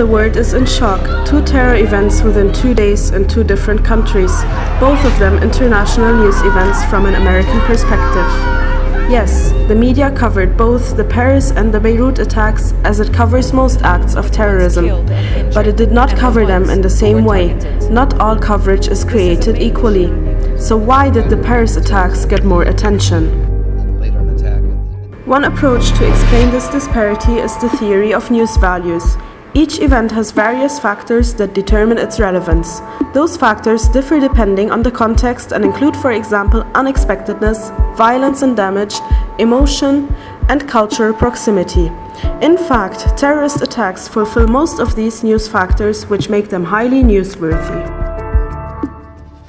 the world is in shock. 2 terror events within 2 days in 2 different countries, both of them international news events from an American perspective. Yes, the media covered both the Paris and the Beirut attacks as it covers most acts of terrorism, but it did not cover them in the same way. Not all coverage is created equally. So why did the Paris attacks get more attention? One approach to explain this disparity is the theory of news values. Each event has various factors that determine its relevance. Those factors differ depending on the context and include, for example, unexpectedness, violence and damage, emotion, and cultural proximity. In fact, terrorist attacks fulfill most of these news factors, which make them highly newsworthy.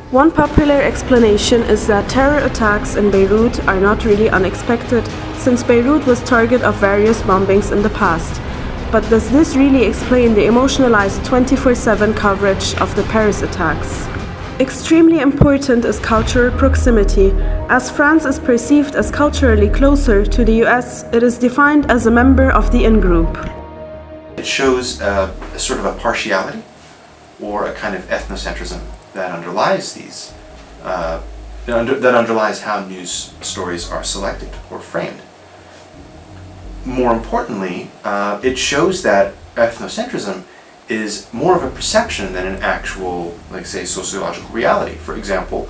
One popular explanation is that terror attacks in Beirut are not really unexpected, since Beirut was target of various bombings in the past. But does this really explain the emotionalized 24/7 coverage of the Paris attacks? Extremely important is cultural proximity. As France is perceived as culturally closer to the US, it is defined as a member of the in-group. It shows a sort of a partiality or a kind of ethnocentrism that underlies these, that underlies how news stories are selected or framed. More importantly, it shows that ethnocentrism is more of a perception than an actual, like say, sociological reality. For example,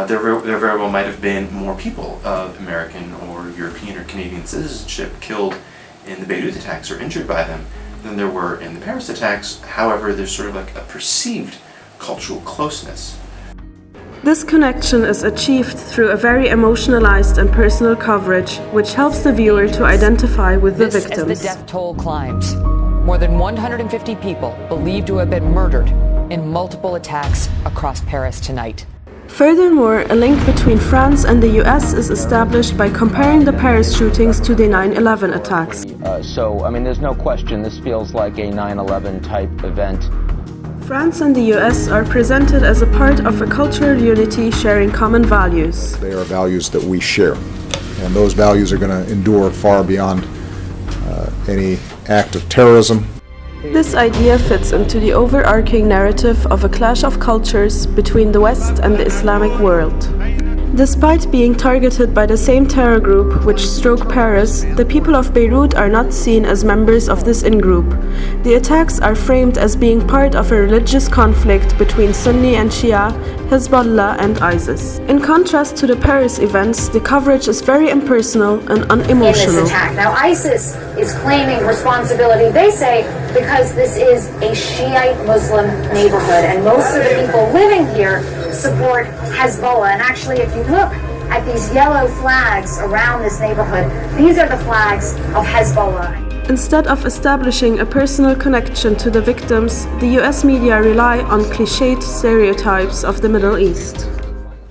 there very well might have been more people of American or European or Canadian citizenship killed in the Beirut attacks or injured by them than there were in the Paris attacks. However, there's sort of like a perceived cultural closeness. This connection is achieved through a very emotionalized and personal coverage, which helps the viewer to identify with the victims. As the death toll climbs, more than 150 people believed to have been murdered in multiple attacks across Paris tonight. Furthermore, a link between France and the US is established by comparing the Paris shootings to the 9/11 attacks. There's no question this feels like a 9/11 type event. France and the US are presented as a part of a cultural unity sharing common values. They are values that we share, and those values are going to endure far beyond any act of terrorism. This idea fits into the overarching narrative of a clash of cultures between the West and the Islamic world. Despite being targeted by the same terror group which struck Paris, the people of Beirut are not seen as members of this in-group. The attacks are framed as being part of a religious conflict between Sunni and Shia, Hezbollah and ISIS. In contrast to the Paris events, the coverage is very impersonal and unemotional. In this attack. Now ISIS is claiming responsibility, they say, because this is a Shiite Muslim neighborhood and most of the people living here support Hezbollah. And actually, if you look at these yellow flags around this neighborhood, these are the flags of Hezbollah. Instead of establishing a personal connection to the victims, the US media rely on cliched stereotypes of the Middle East.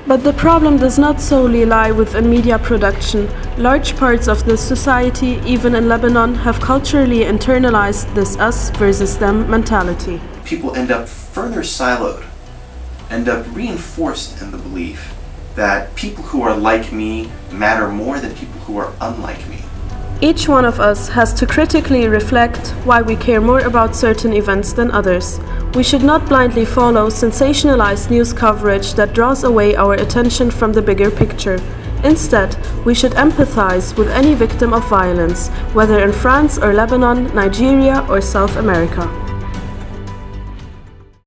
But the problem does not solely lie within media production. Large parts of the society, even in Lebanon, have culturally internalized this us versus them mentality. People end up further siloed, end up reinforced in the belief that people who are like me matter more than people who are unlike me. Each one of us has to critically reflect why we care more about certain events than others. We should not blindly follow sensationalized news coverage that draws away our attention from the bigger picture. Instead, we should empathize with any victim of violence, whether in France or Lebanon, Nigeria or South America.